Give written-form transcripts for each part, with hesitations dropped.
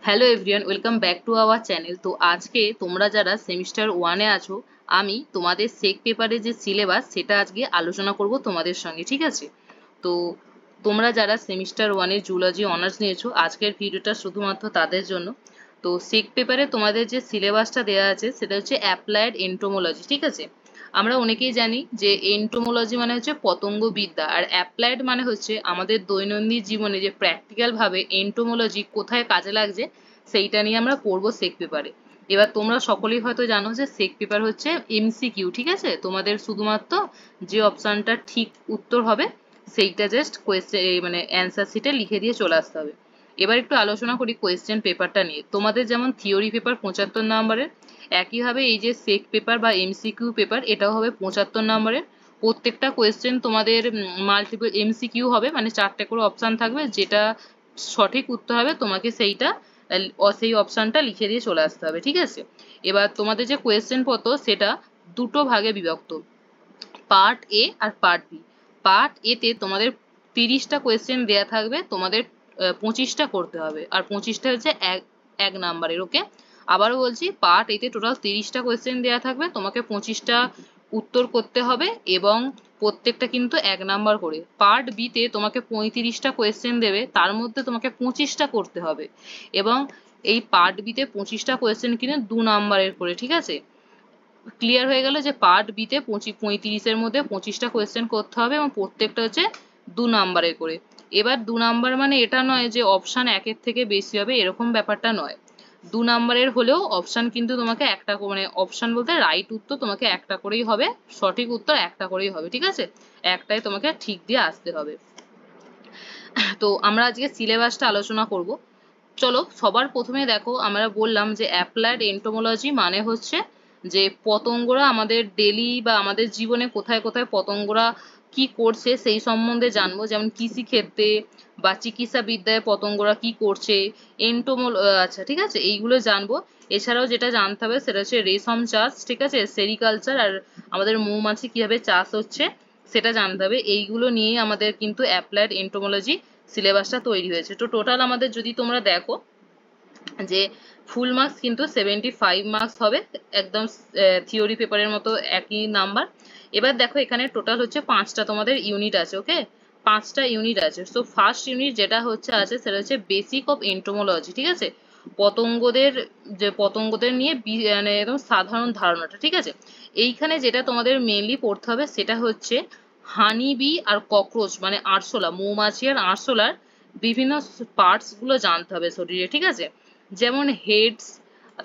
Hello everyone, welcome back to our channel. তো আজকে তোমরা যারা সেমিস্টার ওয়ানে আছো, আমি তোমাদের সেক পেপারে যে সিলেবাস সেটা আজকে আলোচনা করব তোমাদের সঙ্গে, ঠিক আছে? তো তোমরা যারা সেমিস্টার ওয়ানে জুলজি অনার্স নিয়েছো, আজকের ভিডিওটা শুধুমাত্র তাদের জন্য। তো সেক পেপারে তোমাদের যে সিলেবাসটা দেওয়া আছে সেটা হচ্ছে অ্যাপ্লাইড এন্টোমোলজি, ঠিক আছে? আমরা অনেকেই জানি যে এন্টোমোলজি মানে হচ্ছে পতঙ্গ বিদ্যা, আর অ্যাপ্লাইড মানে হচ্ছে আমাদের দৈনন্দিন জীবনে যে প্র্যাকটিক্যাল ভাবে এন্টোমোলজি কোথায় কাজে লাগছে সেইটা নিয়ে আমরা পড়বো সেক পেপারে। এবার তোমরা সকলেই হয়তো জানো যে সেক পেপার হচ্ছে এমসিকিউ, ঠিক আছে? তোমাদের শুধুমাত্র যে অপশনটা ঠিক উত্তর হবে সেইটা জাস্ট কোয়েশ্চেন মানে অ্যান্সার শিটে লিখে দিয়ে চলে আসতে হবে। এবার একটু আলোচনা করি কোয়েশ্চেন পেপারটা নিয়ে। তোমাদের যেমন থিওরি পেপার 75 নম্বরের, একইভাবে এই যে সেক পেপার বা এমসিকিউ পেপার এটাও হবে 75 নম্বরের। প্রত্যেকটা কোয়েশ্চেন তোমাদের মাল্টিপল এমসিকিউ হবে, মানে 4টে করে অপশন থাকবে, যেটা সঠিক উত্তর হবে তোমাকে সেইটা সেই অপশনটা লিখে দিয়ে চলে আসতে হবে, ঠিক আছে? এবার তোমাদের যে কোয়েশ্চেন পত্র সেটা দুটো ভাগে বিভক্ত, পার্ট এ আর পার্ট বি। পার্ট এ তে তোমাদের 30টা কোয়েশ্চেন দেয়া থাকবে, তোমাদের 25টা করতে হবে, আর 25টা হচ্ছে এক এক নাম্বারের, ওকে? আবারও বলছি, পার্ট এ তে টোটাল 30টা কোয়েশ্চেন দেয়া থাকবে, তোমাকে 25টা উত্তর করতে হবে, এবং প্রত্যেকটা কিন্তু এক নাম্বার করে। পার্ট বি তে তোমাকে 35টা কোয়েশ্চেন দেবে, তার মধ্যে তোমাকে 25টা করতে হবে, এবং এই পার্ট বি তে 25টা কোয়েশ্চেন কিন্তু 2 নাম্বারের করে, ঠিক আছে? ক্লিয়ার হয়ে গেল যে পার্ট বি তে 35-এর মধ্যে 25টা কোয়েশ্চেন করতে হবে, এবং প্রত্যেকটা হচ্ছে 2 নাম্বারের করে। এবার 2 নাম্বার মানে এটা নয় যে অপশন একের থেকে বেশি হবে, এরকম ব্যাপারটা নয়। 2 নাম্বারের হলেও অপশন কিন্তু তোমাকে একটা মানে অপশন বলতে রাইট উত্তর তোমাকে একটা করেই হবে, সঠিক উত্তর একটা করেই হবে, ঠিক আছে? একটাই তোমাকে ঠিক দিয়ে আসতে হবে। তো আমরা আজকে সিলেবাসটা আলোচনা করব। চলো সবার প্রথমে দেখো, আমরা বললাম যে অ্যাপ্লাইড এন্টোমোলজি মানে হচ্ছে যে পতঙ্গরা আমাদের ডেলি বা আমাদের জীবনে কোথায় কোথায় পতঙ্গরা কি করছে সেই সম্বন্ধে জানবো, যেমন কৃষি ক্ষেত্রে বা চিকিৎসা বিদ্যায় পতঙ্গরা কি করছে, আচ্ছা ঠিক আছে, এইগুলো জানবো। এছাড়াও যেটা জানতে হবে সেটা হচ্ছে রেশম চাষ, ঠিক আছে, সেরিকালচার, আর আমাদের মৌমাছি কিভাবে চাষ হচ্ছে সেটা জানতে হবে। এইগুলো নিয়ে আমাদের কিন্তু অ্যাপ্লাইড এন্টোমোলজি সিলেবাসটা তৈরি হয়েছে। তো টোটাল আমাদের যদি তোমরা দেখো যে ফুল মার্কস কিন্তু 75 মার্কস হবে, একদম থিওরি পেপারের মতো একই নাম্বার। এবার দেখো এখানে টোটাল হচ্ছে 5টা তোমাদের ইউনিট আছে, ওকে? 5টা ইউনিট আছে। তো ফার্স্ট ইউনিট যেটা হচ্ছে আছে সেটা হচ্ছে বেসিক অফ এন্টোমোলজি, ঠিক আছে? পতঙ্গদের, যে পতঙ্গদের নিয়ে মানে একদম সাধারণ ধারণাটা, ঠিক আছে? এইখানে যেটা তোমাদের মেইনলি পড়তে হবে সেটা হচ্ছে হানি বি আর ককরোচ, মানে আরশোলা, মৌমাছি আর আরশোলার বিভিন্ন পার্টস গুলো জানতে হবে শরীরে, ঠিক আছে? যেমন হেডস,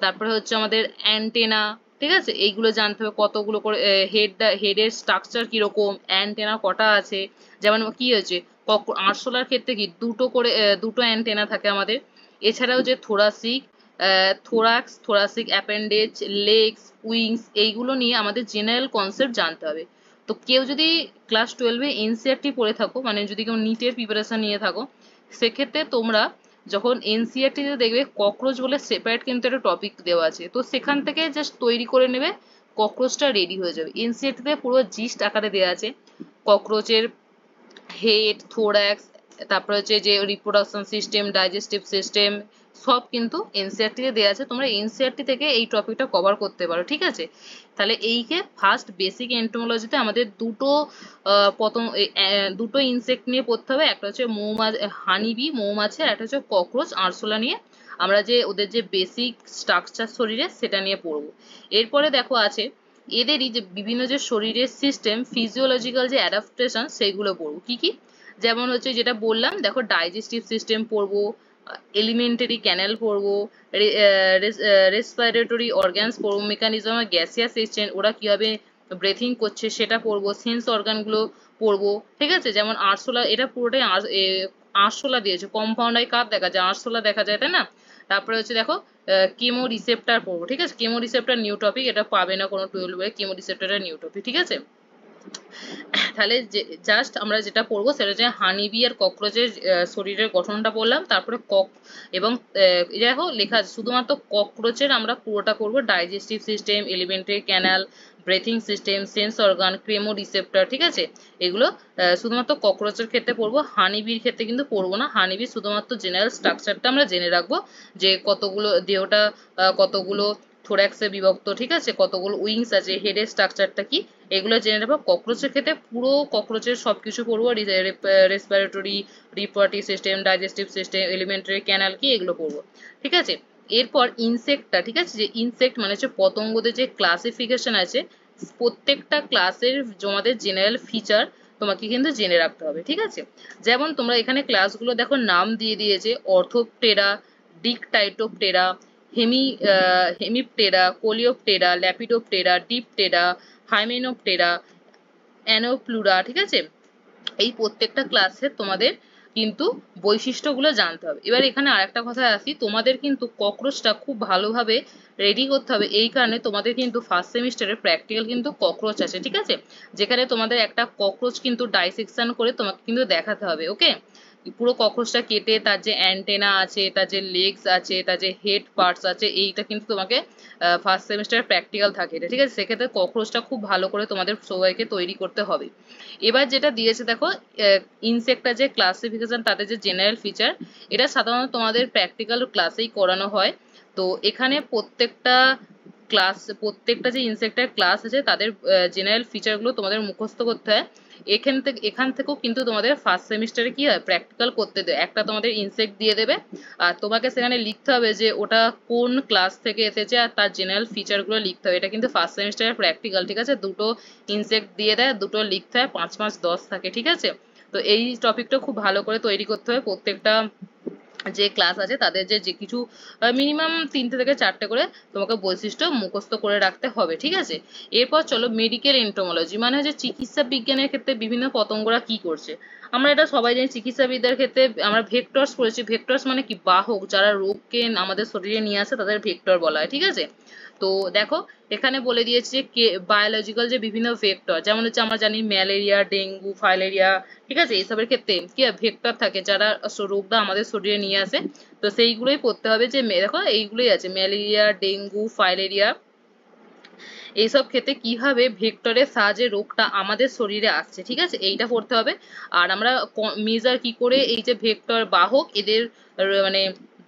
তারপরে হচ্ছে আমাদের অ্যান্টেনা, ঠিক আছে? এইগুলো জানতে হবে, কতগুলো করে হেডের স্ট্রাকচার কিরকম, অ্যান্টেনা কটা আছে। যেমন কি হয়েছে, আরশোলার ক্ষেত্রে কি দুটো অ্যান্টেনা থাকে আমাদের। এছাড়াও যে thorax, thoracic appendage, legs, wings, এইগুলো নিয়ে আমাদের জেনারেল কনসেপ্ট জানতে হবে। তো কেউ যদি ক্লাস 12-এ এনসিইআরটি পড়ে থাকো, মানে যদি কেউ নিটের প্রিপারেশন নিয়ে থাকো, সেক্ষেত্রে তোমরা যখন এনসিইআরটি তে দেখবে ককরোচ বলে সেপারেট কিন্তু একটা টপিক দেওয়া আছে, তো সেখান থেকে জাস্ট তৈরি করে নেবে, ককরোচটা রেডি হয়ে যাবে। এনসিইআরটি তে পুরো জিস্ট আকারে দেওয়া আছে ককরোচের হেড, থোরাক্স, তারপরে হচ্ছে যে রিপ্রোডাকশন সিস্টেম, ডাইজেস্টিভ সিস্টেম, সব কিন্তু এনসিইআরটি তে দেওয়া আছে। তোমরা এনসিইআরটি থেকে এই টপিকটা কভার করতে পারো, ঠিক আছে? তাহলে এইকে ফার্স্ট বেসিক এন্টোমোলজিতে আমাদের দুটো ইনসেক্ট নিয়ে পড়তে হবে, একটা হচ্ছে হানিবি মৌমাছি, আর একটা হচ্ছে ককরোচ আরশোলা নিয়ে আমরা যে ওদের যে বেসিক স্ট্রাকচার শরীরে সেটা নিয়ে পড়বো। এরপরে দেখো আছে এদেরই যে বিভিন্ন যে শরীরের সিস্টেম, ফিজিওলজিক্যাল যে অ্যাডাপ্টেশন, সেইগুলো পড়বো। কি কি? যেমন হচ্ছে যেটা বললাম, দেখো ডাইজেস্টিভ সিস্টেম পড়বো, এলিমেন্টারি ক্যানেল পড়বো, রেসপিরেটরি অর্গানস পড়বো, মেকানিজম অফ গ্যাসিয়াস এক্সচেঞ্জ, ওরা কিভাবে ব্রেথিং করছে সেটা পড়বো, সেন্স অর্গানগুলো পড়বো, ঠিক আছে? যেমন আরশোলা, এটা পুরোটাই আরশোলা দিয়েছে, কম্পাউন্ড আই কার দেখা যায়, আরশোলা দেখা যায়, তাই না? তারপরে হচ্ছে দেখো কেমো রিসেপ্টার পড়বো, ঠিক আছে? কেমো রিসেপ্টার নিউ টপিক, এটা পাবে না কোনো 12-এ, কেমো রিসেপ্টারের নিউ টপিক, ঠিক আছে? তাহলে জাস্ট আমরা যেটা পড়বো সেটা হচ্ছে হানিবি আর ককরোচের শরীরের গঠনটা পড়লাম, তারপরে এবং দেখো লেখা আছে শুধুমাত্র ককরোচের আমরা পুরোটা করবো, digestive system, elementary canal, breathing system, sense organ, ক্রেমো রিসেপ্টর, ঠিক আছে, এগুলো শুধুমাত্র ককরোচের ক্ষেত্রে পড়বো, হানিবির ক্ষেত্রে কিন্তু পড়বো না। হানিবির শুধুমাত্র জেনারেল স্ট্রাকচারটা আমরা জেনে রাখবো, যে কতগুলো দেহটা কতগুলো থোরাক্সে বিভক্ত, ঠিক আছে, কতগুলো উইংস আছে, হেডের স্ট্রাকচারটা কি, এগুলো জেনে নেবো। ককরোচের ক্ষেত্রে পুরো ককরোচের সবকিছু পড়বো, respiratory, reproductive system, digestive system, elementary canal কি, এগুলো পড়বো, ঠিক আছে। এরপর ইনসেক্টটা, ঠিক আছে, যে ইনসেক্ট মানে হচ্ছে পতঙ্গদের যে ক্লাসিফিকেশন আছে, প্রত্যেকটা ক্লাসের তোমাদের জেনারেল ফিচার তোমাকে কিন্তু জেনে রাখতে হবে, ঠিক আছে। যেমন তোমরা এখানে ক্লাসগুলো দেখো নাম দিয়ে দিয়েছে, অর্থোপটেরা, ডিকটাইটোপটেরা, হেমিপটেরা, কোলিওপটেরা, ল্যাপিডোপটেরা, ডিপটেরা, হাইমেনোপটেরা, অ্যানোপ্লুরা, ঠিক আছে। এই প্রত্যেকটা ক্লাসের তোমাদের কিন্তু বৈশিষ্ট্যগুলো জানতে হবে। এবার এখানে আরেকটা কথা আসি, তোমাদের কিন্তু ককরোচটা খুব ভালোভাবে রেডি করতে হবে, এই কারণে তোমাদের কিন্তু ফার্স্ট সেমিস্টারে প্র্যাকটিক্যাল কিন্তু ককরোচ আছে, ঠিক আছে, যেখানে তোমাদের একটা ককরোচ কিন্তু ডাইসেকশন করে তোমাকে কিন্তু দেখাতে হবে, ওকে। পুরো ককরোচটা কেটে তার যে অ্যান্টেনা আছে, তার যে লেগস আছে, তার যে হেড পার্টস আছে, এইটা কিন্তু তোমাকে ফার্স্ট সেমিস্টারে প্র্যাকটিক্যাল থাকে এটা, ঠিক আছে। সেক্ষেত্রে ককরোচটা খুব ভালো করে তোমাদের সবাইকে তৈরি করতে হবে। এবার যেটা দিয়েছে দেখো, ইনসেক্টটা যে ক্লাসিফিকেশন, তাদের যে জেনারেল ফিচার, এটা সাধারণত তোমাদের প্র্যাকটিক্যাল ক্লাসেই করানো হয়। তো এখানে প্রত্যেকটা যে ইনসেক্টের ক্লাস আছে তাদের জেনারেল ফিচারগুলো তোমাদের মুখস্থ করতে হয়। এখান থেকেও কিন্তু তোমাদের ফার্স্ট সেমিস্টারে কি হয়, প্র্যাকটিক্যাল করতে দেয়, একটা তোমাদের ইনসেক্ট দিয়ে দেবে, আর তোমাকে সেখানে লিখতে হবে যে ওটা কোন ক্লাস থেকে এসেছে আর তার জেনারেল ফিচারগুলো লিখতে হবে। এটা কিন্তু ফার্স্ট সেমিস্টারের প্র্যাকটিক্যাল, ঠিক আছে। দুটো ইনসেক্ট দিয়ে দেয়, দুটো লিখতে হয়, 5 5 10 থাকে, ঠিক আছে। তো এই টপিকটা খুব ভালো করে তৈরি করতে হবে। প্রত্যেকটা যে ক্লাস আছে তাদের যে কিছু মিনিমাম 3টে থেকে 4টে করে তোমাকে বৈশিষ্ট্য মুখস্থ করে রাখতে হবে, ঠিক আছে। এরপর চলো মেডিকেল এন্টোমোলজি, মানে হচ্ছে চিকিৎসা বিজ্ঞানের ক্ষেত্রে বিভিন্ন পতঙ্গরা কি করছে। আমরা এটা সবাই জানি, চিকিৎসাবিদ্যার ক্ষেত্রে আমরা ভেক্টরস পড়েছি। ভেক্টরস মানে কি, বাহক, যারা রোগকে আমাদের শরীরে নিয়ে আসে তাদের ভেক্টর বলা হয়, ঠিক আছে। তো দেখো এখানে বলে দিয়েছে যে বায়োলজিক্যাল যে বিভিন্ন ভেক্টর, যেমন হচ্ছে আমরা জানি ম্যালেরিয়া, ডেঙ্গু, ফাইলেরিয়া, ঠিক আছে, এইসবের ক্ষেত্রে কি ভেক্টর থাকে যারা রোগটা আমাদের শরীরে নিয়ে আসে। তো সেইগুলোই পড়তে হবে, যে দেখো এইগুলোই আছে, ম্যালেরিয়া, ডেঙ্গু, ফাইলেরিয়া, এইসব ক্ষেত্রে কিভাবে ভেক্টরের সাহায্যে রোগটা আমাদের শরীরে আসছে, ঠিক আছে, এইটা পড়তে হবে। আর আমরা মেজার কি করে এই যে ভেক্টর বাহক এদের মানে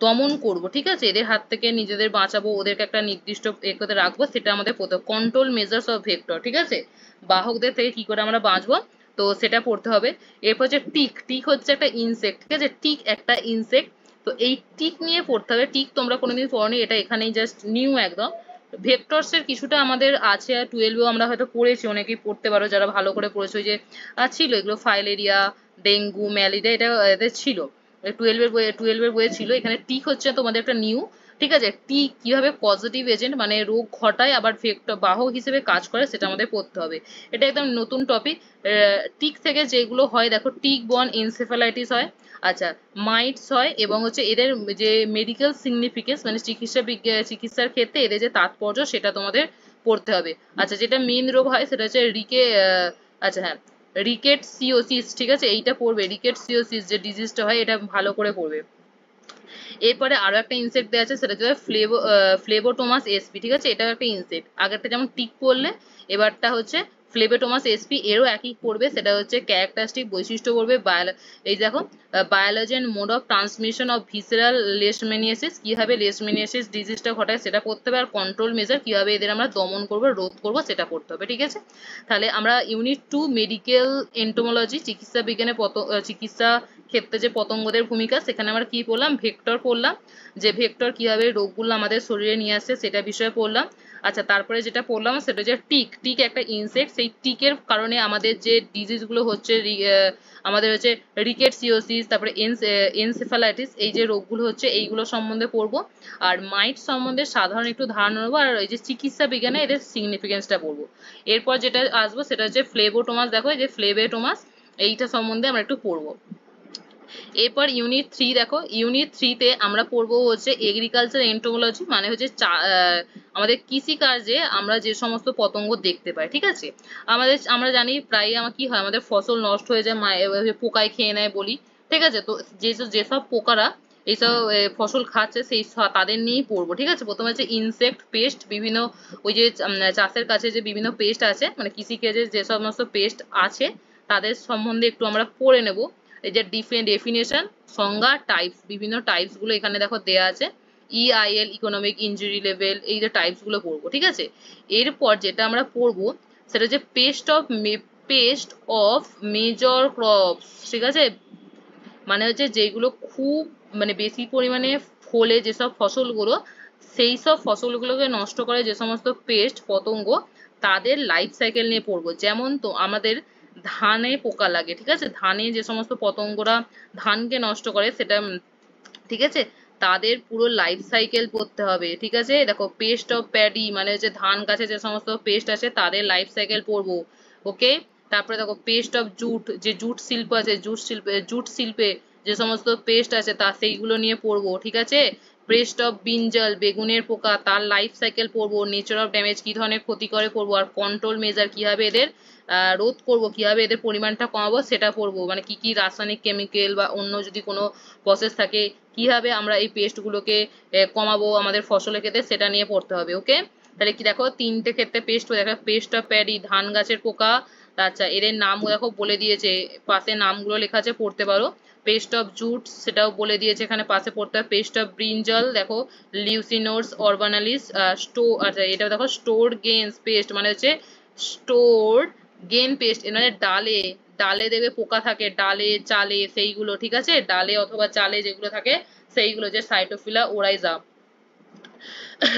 দমন করব, ঠিক আছে, এদের হাত থেকে নিজেদের বাঁচাবো, ওদেরকে একটা নির্দিষ্ট এতে রাখবো, সেটা আমাদের পড়তে, কন্ট্রোল মেজার্স অফ ভেক্টর, ঠিক আছে, বাহকদের থেকে কি করে আমরা বাঁচবো, তো সেটা পড়তে হবে। এরপর যে টিক, টিক হচ্ছে একটা ইনসেক্ট, ঠিক আছে, টিক একটা ইনসেক্ট। তো এই টিক নিয়ে পড়তে হবে। টিক তোমরা কোনোদিন পড়োনি, এটা এখানেই জাস্ট নিউ একদম। ভেক্টরস এর কিছুটা আমাদের আছে, 12এও আমরা হয়তো পড়েছি, অনেকেই পড়তে পারো যারা ভালো করে পড়েছো, ওই যে ছিল এগুলো, ফাইলেরিয়া, ডেঙ্গু, ম্যালেরিয়া, এটা এদের ছিল 12এর বইয়ে ছিল। এখানে টিক হচ্ছে তোমাদের একটা নিউ, ঠিক আছে। টিক কিভাবে পজিটিভ এজেন্ট মানে রোগ ঘটায় আবার ভেক্টর বাহক হিসেবে কাজ করে, সেটা আমাদের পড়তে হবে। এটা একদম নতুন টপিক। টিক থেকে যেগুলো হয় দেখো, টিক বর্ন এনসেফালাইটিস হয়, আচ্ছা, মাইটস হয়, এবং হচ্ছে এদের যে মেডিকেল সিগনিফিকেন্স মানে চিকিৎসার ক্ষেত্রে এদের যে তাৎপর্য সেটা তোমাদের পড়তে হবে। আচ্ছা, যেটা মেন রোগ হয় সেটা হচ্ছে আচ্ছা হ্যাঁ, রিকেটসিওসিস, ঠিক আছে, এইটা পড়বে, রিকেটসিওসিস যে ডিজিজটা হয়, এটা ভালো করে পড়বে। এরপরে আরো একটা ইনসেক্ট দেওয়া আছে, সেটা হচ্ছে ফ্লেবোটোমাস এসপি, ঠিক আছে, এটাও একটা ইনসেক্ট। আগেরটা যেমন টিক পড়লে, এবারটা হচ্ছে ফ্লেবোটোমাস এসপি, এরও একই পড়বে, সেটা হচ্ছে ক্যারেক্টারিস্টিক বৈশিষ্ট্য পড়বে। এই দেখো, biology and mode of transmission of visceral leishmaniasis, কিভাবে লেশমেনিয়াসিস ডিজিজটা ঘটায় সেটা পড়তে হবে। আর কন্ট্রোল মেজার, কিভাবে এদের আমরা দমন করবো, রোধ করবো, সেটা পড়তে হবে, ঠিক আছে। তাহলে আমরা ইউনিট 2 মেডিকেল এন্টোমোলজি, চিকিৎসা বিজ্ঞানে চিকিৎসা ক্ষেত্রে যে পতঙ্গদের ভূমিকা, সেখানে আমরা কি পড়লাম, ভেক্টর পড়লাম, যে ভেক্টর কিভাবে রোগগুলো আমাদের শরীরে নিয়ে আসছে সেটা বিষয়ে পড়লাম। আচ্ছা, তারপরে যেটা পড়লাম সেটা যে টিক, টিক একটা ইনসেক্ট, সেই টিকের কারণে আমাদের যে ডিজিজ গুলো হচ্ছে, আমাদের হচ্ছে রিকেটসিওসিস, তারপরে এনসেফালাইটিস, এই যে রোগগুলো হচ্ছে এইগুলো সম্বন্ধে পড়বো। আর মাইট সম্বন্ধে সাধারণ একটু ধারণা নেবো, আর এই যে চিকিৎসা বিজ্ঞানে এদের সিগনিফিকেন্সটা পড়বো। এরপর যেটা আসবো সেটা হচ্ছে ফ্লেবোটোমাস, দেখো এই যে ফ্লেবোটোমাস, এইটা সম্বন্ধে আমরা একটু পড়বো। এরপর ইউনিট 3 দেখো, ইউনিট 3 তে আমরা পড়বো হচ্ছে এগ্রিকালচার এন্টোমোলজি, মানে হচ্ছে আমাদের কৃষিকার্যে আমরা যে সমস্ত পতঙ্গ দেখতে পাই, ঠিক আছে। আমরা জানি প্রায় আমার কি হয়, আমাদের ফসল নষ্ট হয়ে যায়, পোকায় খেয়ে নেয় বলি, ঠিক আছে। তো যেসব পোকারা এইসব ফসল খাচ্ছে সেই তাদের নিয়েই পড়বো, ঠিক আছে। প্রথমে হচ্ছে ইনসেক্ট পেস্ট, বিভিন্ন ওই যে চাষের কাছে যে বিভিন্ন পেস্ট আছে, মানে কৃষিকাজে যে সমস্ত পেস্ট আছে তাদের সম্বন্ধে একটু আমরা পড়ে নেব। এই যে ডেফিনেশন, সংজ্ঞা, টাইপস, বিভিন্ন টাইপস গুলো এখানে দেখো দেয়া আছে। ইআইএল, ইকোনমিক ইনজুরি লেভেল, এই যে টাইপস গুলো পড়বো, ঠিক আছে। এরপর যেটা আমরা পড়বো সেটা হচ্ছে পেস্ট অফ মেজর ক্রপস, ঠিক আছে। মানে হচ্ছে যেগুলো খুব মানে বেশি পরিমাণে ফলে যেসব ফসলগুলো, সেই সব ফসলগুলোকে নষ্ট করে যে সমস্ত পেস্ট পতঙ্গ, তাদের লাইফ সাইকেল নিয়ে পড়বো। যেমন তো আমাদের ধানে পোকা লাগে, ঠিক আছে, ধানে যে সমস্ত পতঙ্গরা ধানকে নষ্ট করে সেটা ঠিক আছে, তাদের পুরো লাইফ সাইকেল পড়তে হবে, ঠিক আছে। দেখো পেস্ট অফ প্যাডি, মানে হচ্ছে ধান গাছে যে সমস্ত পেস্ট আছে তাদের লাইফ সাইকেল পড়বো, ওকে। তারপরে দেখো পেস্ট অফ জুট, যে জুট শিল্প আছে, জুট শিল্পে যে সমস্ত পেস্ট আছে তা সেইগুলো নিয়ে পড়বো, ঠিক আছে। পেস্ট অফ ব্রিঞ্জাল, বেগুনের পোকা, তার লাইফ সাইকেল পড়বো। নেচার অফ ড্যামেজ, কি ধরনের ক্ষতি করে পড়বো। আর কন্ট্রোল মেজার, কিভাবে এদের রোধ করবো, কিভাবে এদের পরিমাণটা কমাবো সেটা পড়বো। মানে কি কি রাসায়নিক কেমিক্যাল বা অন্য যদি কোনো প্রসেস থাকে, কিভাবে আমরা এই পেস্ট গুলোকে কমাবো আমাদের ফসলের ক্ষেত্রে, সেটা নিয়ে পড়তে হবে, ওকে। তাহলে কি দেখো তিনটে ক্ষেত্রে পেস্ট, দেখো পেস্ট অফ প্যাডি ধান গাছের পোকা, আচ্ছা এদের নাম দেখো বলে দিয়েছে, পাশে নামগুলো লেখা আছে, পড়তে পারো। পেস্ট অফ জুট সেটাও বলে দিয়েছে এখানে পাশে পড়তে হবে। পেস্ট অফ ব্রিঞ্জল দেখো লিউসিনোডস অরবানালিস, আচ্ছা এটা দেখো স্টোর গেন্স পেস্ট, মানে হচ্ছে স্টোর গেন পেস্ট, এর মানে ডালে, ডালে দেখবে পোকা থাকে, ডালে চালে সেইগুলো, ঠিক আছে, ডালে অথবা চালে যেগুলো থাকে সেইগুলো, যে সাইটোফিলা ওরাইজা,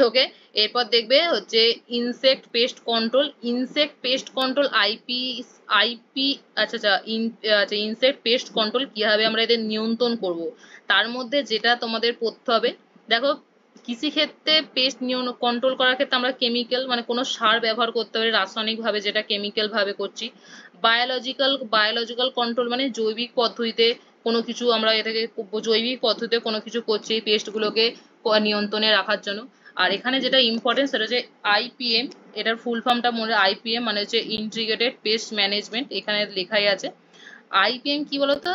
ওকে। এরপর দেখবে হচ্ছে insect pest control, insect pest control IP, আচ্ছা আচ্ছা আচ্ছা ইনসেক্ট পেস্ট কন্ট্রোল, কিভাবে আমরা এদের নিয়ন্ত্রণ করব, তার মধ্যে যেটা তোমাদের পড়তে হবে। দেখো কৃষিক্ষেত্রে পেস্ট কন্ট্রোল করার ক্ষেত্রে আমরা কেমিক্যাল, মানে কোনো সার ব্যবহার করতে পারি রাসায়নিক ভাবে, যেটা কেমিক্যাল ভাবে করছি। বায়োলজিক্যাল কন্ট্রোল, মানে জৈবিক পদ্ধতিতে কোনো কিছু আমরা এটাকে, জৈবিক পদ্ধতিতে কোনো কিছু করছি পেস্ট গুলোকে নিয়ন্ত্রণে রাখার জন্য। আর এখানে যেটা ইম্পর্টেন্ট সেটা হচ্ছে আইপিএম, এটার ফুল ফর্মটা মনে, আইপিএম মানে হচ্ছে ইন্টিগ্রেটেড পেস্ট ম্যানেজমেন্ট, এখানে লেখাই আছে। আইপিএম কি বলতো,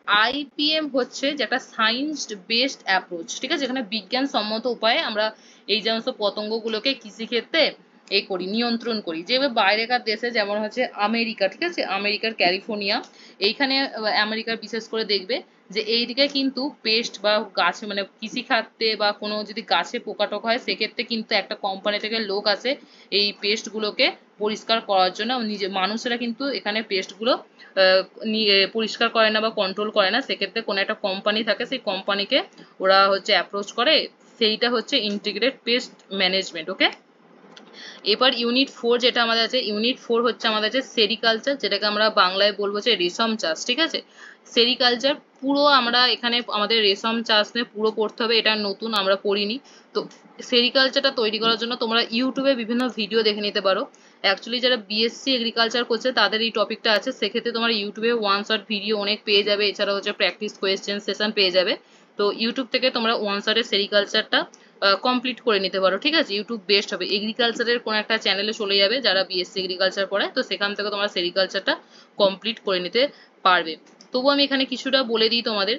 আইপিএম হচ্ছে যে একটা সায়েন্স বেসড অ্যাপ্রোচ, ঠিক আছে। এখানে বিজ্ঞানসম্মত উপায়ে আমরা এই সমস্ত পতঙ্গগুলোকে কৃষিক্ষেত্রে করি, নিয়ন্ত্রণ করি। যেভাবে বাইরেকার দেশে, যেমন হচ্ছে আমেরিকা, ঠিক আছে, আমেরিকার ক্যালিফোর্নিয়া, এইখানে আমেরিকার বিশেষ করে দেখবে যে এইদিকে কিন্তু পেস্ট বা গাছ, মানে কৃষি খাতে বা কোনো যদি গাছে পোকা টোকা হয় সেক্ষেত্রে কিন্তু একটা কোম্পানি থেকে লোক আসে এই পেস্ট গুলোকে পরিষ্কার করার জন্য। নিজে মানুষেরা কিন্তু এখানে পেস্ট গুলো পরিষ্কার করে না বা কন্ট্রোল করে না, সেক্ষেত্রে কোনো একটা কোম্পানি থাকে, সেই কোম্পানিকে ওরা হচ্ছে অ্যাপ্রোচ করে, সেইটা হচ্ছে ইন্টিগ্রেটেড পেস্ট ম্যানেজমেন্ট, ওকে। এবার ইউনিট 4 যেটা আমাদের আছে, ইউনিট 4 হচ্ছে আমাদের আছে সেরিকালচার, যেটাকে আমরা বাংলায় বলবো যে রেশম চাষ, ঠিক আছে। সেরিকালচার পুরো আমরা এখানে আমাদের রেশম চাষ নিয়ে পুরো পড়তে হবে, এটা নতুন আমরা পড়িনি। তো সেরিকালচারটা তৈরি করার জন্য তোমরা ইউটিউবে বিভিন্ন ভিডিও দেখে নিতে পারো। অ্যাকচুয়ালি যারা বিএসসি এগ্রিকালচার করছে তাদের এই টপিকটা আছে, সেক্ষেত্রে তোমার ইউটিউবে ওয়ান শট ভিডিও অনেক পেয়ে যাবে, এছাড়া হচ্ছে প্র্যাকটিস কোয়েশ্চেন সেশন পেয়ে যাবে। তো ইউটিউব থেকে তোমরা ওয়ান শটের সেরিকালচারটা কমপ্লিট করে নিতে পারো, ঠিক আছে। ইউটিউব বেস্ট হবে, এগ্রিকালচারের কোনো একটা চ্যানেলে চলে যাবে যারা বিএসসি এগ্রিকালচার পড়ায়, তো সেখান থেকে তোমরা সেরিকালচারটা কমপ্লিট করে নিতে পারবে। তবু আমি এখানে কিছুটা বলে দিই তোমাদের।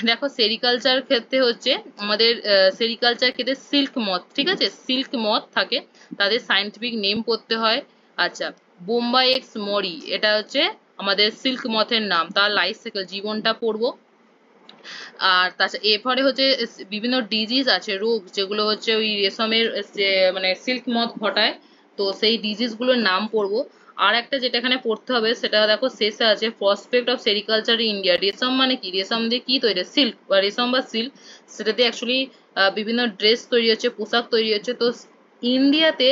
দেখো সেরিকালচার ক্ষেত্রে হচ্ছে আমাদের সেরিকালচার ক্ষেত্রে সিল্ক মথ, ঠিক আছে, সিল্ক মথ থাকে, তাদের সায়েন্টিফিক নেম পড়তে হয়। আচ্ছা বোম্বাই এক্স মরি, এটা হচ্ছে আমাদের সিল্ক মথের নাম, তার লাইফ সাইকেল জীবনটা পড়বো। আর তাছাড়া এরপরে হচ্ছে বিভিন্ন ডিজিজ আছে, রোগ, যেগুলো হচ্ছে ওই রেশমের মানে সিল্ক মথ ঘটায়, তো সেই ডিজিজ গুলোর নাম পড়বো। আর একটা যেটা এখানে পড়তে হবে সেটা দেখো শেষে আছে প্রসপেক্ট অফ সেরিকালচার ইন্ডিয়া। রেশম মানে কি, রেশম দিয়ে কি তৈরি, সিল্ক বা রেশম বা সিল্ক, সেটা দিয়ে অ্যাকচুয়ালি বিভিন্ন ড্রেস তৈরি হচ্ছে, পোশাক তৈরি হচ্ছে। তো ইন্ডিয়াতে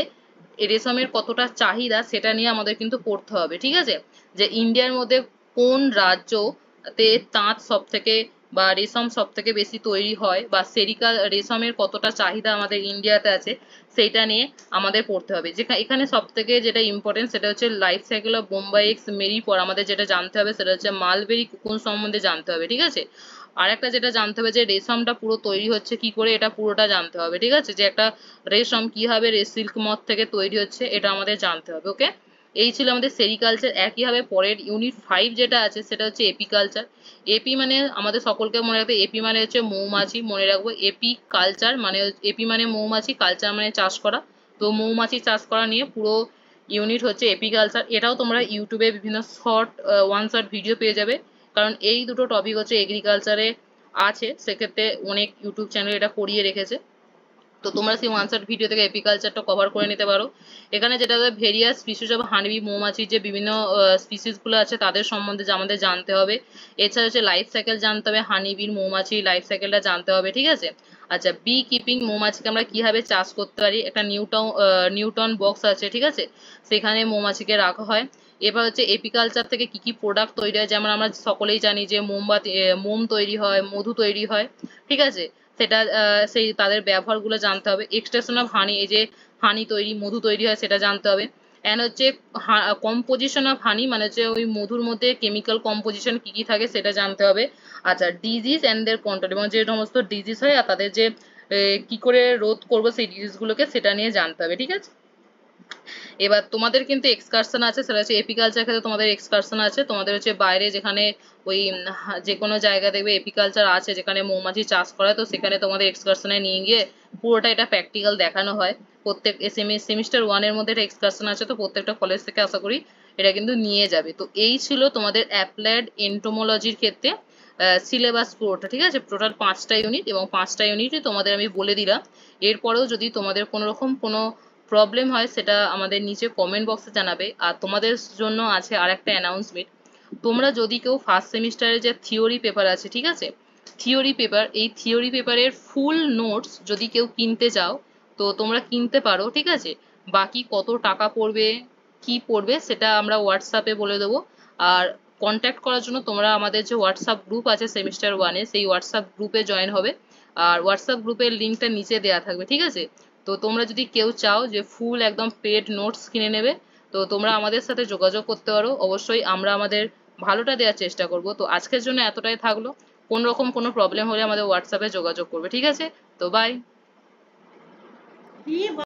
রেশমের কতটা চাহিদা সেটা নিয়ে আমাদের কিন্তু পড়তে হবে, ঠিক আছে। যে ইন্ডিয়ার মধ্যে কোন রাজ্যতে তাঁত সব থেকে বা রেশম সব থেকে বেশি তৈরি হয়, বা সেরিকাল রেশমের কতটা চাহিদা আমাদের ইন্ডিয়াতে আছে সেইটা নিয়ে আমাদের পড়তে হবে। যেখানে এখানে সব থেকে যেটা ইম্পর্টেন্ট সেটা হচ্ছে life cycle of Bombyx মেরির পর আমাদের যেটা জানতে হবে সেটা হচ্ছে মালবেরি কোকুন সম্বন্ধে জানতে হবে, ঠিক আছে। আর একটা যেটা জানতে হবে যে রেশমটা পুরো তৈরি হচ্ছে কি করে, এটা পুরোটা জানতে হবে, ঠিক আছে। যে একটা রেশম কিভাবে সিল্ক মথ থেকে তৈরি হচ্ছে এটা আমাদের জানতে হবে। ওকে, এই ছিল আমাদের সেরিকালচার। একইভাবে পরের ইউনিট 5 যেটা আছে সেটা হচ্ছে এপিকালচার। এপি মানে আমাদের সকলকে মনে রাখবে, এপি মানে হচ্ছে মৌমাছি, মনে রাখবো। এপি কালচার মানে এপি মানে মৌমাছি, কালচার মানে চাষ করা। তো মৌমাছি চাষ করা নিয়ে পুরো ইউনিট হচ্ছে এপিকালচার। এটাও তোমরা ইউটিউবে বিভিন্ন শর্ট ওয়ান শর্ট ভিডিও পেয়ে যাবে, কারণ এই দুটো টপিক হচ্ছে এগ্রিকালচারে আছে, সেক্ষেত্রে অনেক ইউটিউব চ্যানেল এটা করিয়ে রেখেছে। তো তোমরা সেই ওয়ান শট ভিডিও থেকে এপিকালচারটা কভার করে নিতে পারো। এখানে যেটা ভেরিয়াস স্পিসিস অফ হানিবি, মৌমাছির যে বিভিন্ন স্পিসিস গুলো আছে তাদের সম্বন্ধে আমাদের জানতে হবে। এছাড়া হচ্ছে লাইফ সাইকেল জানতে হবে, হানিবির মৌমাছির লাইফ সাইকেলটা জানতে হবে, ঠিক আছে। আচ্ছা, বি কিপিং, মৌমাছিকে আমরা কিভাবে চাষ করতে পারি, একটা নিউটন বক্স আছে, ঠিক আছে, সেখানে মৌমাছিকে রাখা হয়। এবার হচ্ছে এপিকালচার থেকে কি কি প্রোডাক্ট তৈরি হয়, যেমন আমরা সকলেই জানি যে মোমবাতি, মোম তৈরি হয়, মধু তৈরি হয়, ঠিক আছে। সেটা সেই তাদের ব্যবহারগুলো জানতে হবে। এক্সট্রাকশন অফ হানি, এই যে হানি তৈরি, মধু তৈরি হয় সেটা জানতে হবে। অ্যান্ড হচ্ছে কম্পোজিশন অফ হানি মানে হচ্ছে ওই মধুর মধ্যে কেমিক্যাল কম্পোজিশন কি কি থাকে সেটা জানতে হবে। আচ্ছা, ডিজিজ অ্যান্ড দের কন্ট্রোল, এবং যে সমস্ত ডিজিজ হয় আর তাদের যে কি করে রোধ করবো সেই ডিজিজগুলোকে সেটা নিয়ে জানতে হবে, ঠিক আছে। এবার তোমাদের কিন্তু এক্সকারশন আছে, সেটা হচ্ছে এপিকালচার ক্ষেত্রে তোমাদের এক্সকারশন আছে। তোমাদের হচ্ছে বাইরে যেখানে ওই যে কোনো জায়গা দেখবে এপিকালচার আছে যেখানে মৌমাছি চাষ করা হয়, তো সেখানে তোমাদের এক্সকারশনে নিয়ে গিয়ে পুরোটা এটা প্র্যাকটিক্যাল দেখানো হয়। প্রত্যেক সেমিস্টার 1 এর মধ্যে এটা এক্সকারশন আছে, তো প্রত্যেকটা কলেজ থেকে আশা করি এটা কিন্তু নিয়ে যাবে। তো এই ছিল তোমাদের অ্যাপ্লাইড এন্টোমোলজির ক্ষেত্রে সিলেবাস পুরোটা, ঠিক আছে। টোটাল 5টা ইউনিট, এবং 5টা ইউনিটই তোমাদের আমি বলে দিলাম। এরপরেও যদি তোমাদের কোনো রকম কোনো প্রবলেম হয় সেটা আমাদের নিচে কমেন্ট বক্সে জানাবে। আর তোমাদের জন্য আছে আর একটা অ্যানাউন্সমেন্ট। তোমরা যদি কেউ ফার্স্ট সেমিস্টারে যে থিওরি পেপার আছে, ঠিক আছে, থিওরি পেপার, এই থিওরি পেপারের ফুল নোটস যদি কেউ কিনতে চাও তো তোমরা কিনতে পারো, ঠিক আছে। বাকি কত টাকা পড়বে কি পড়বে সেটা আমরা হোয়াটসঅ্যাপে বলে দেবো। আর কন্ট্যাক্ট করার জন্য তোমরা আমাদের যে হোয়াটসঅ্যাপ গ্রুপ আছে সেমিস্টার 1-এ, সেই হোয়াটসঅ্যাপ গ্রুপে জয়েন হবে। আর হোয়াটসঅ্যাপ গ্রুপের লিঙ্কটা নিচে দেওয়া থাকবে, ঠিক আছে। তো তোমরা যদি কেউ চাও যে ফুল একদম পেড নোটস কিনে নেবে, তো তোমরা আমাদের সাথে যোগাযোগ করতে পারো। অবশ্যই আমরা আমাদের ভালোটা দেওয়ার চেষ্টা করব। তো আজকের জন্য এতটাই থাকলো। কোন রকম কোনো প্রবলেম হলে আমাদের হোয়াটসঅ্যাপে যোগাযোগ করবে, ঠিক আছে। তো বাই।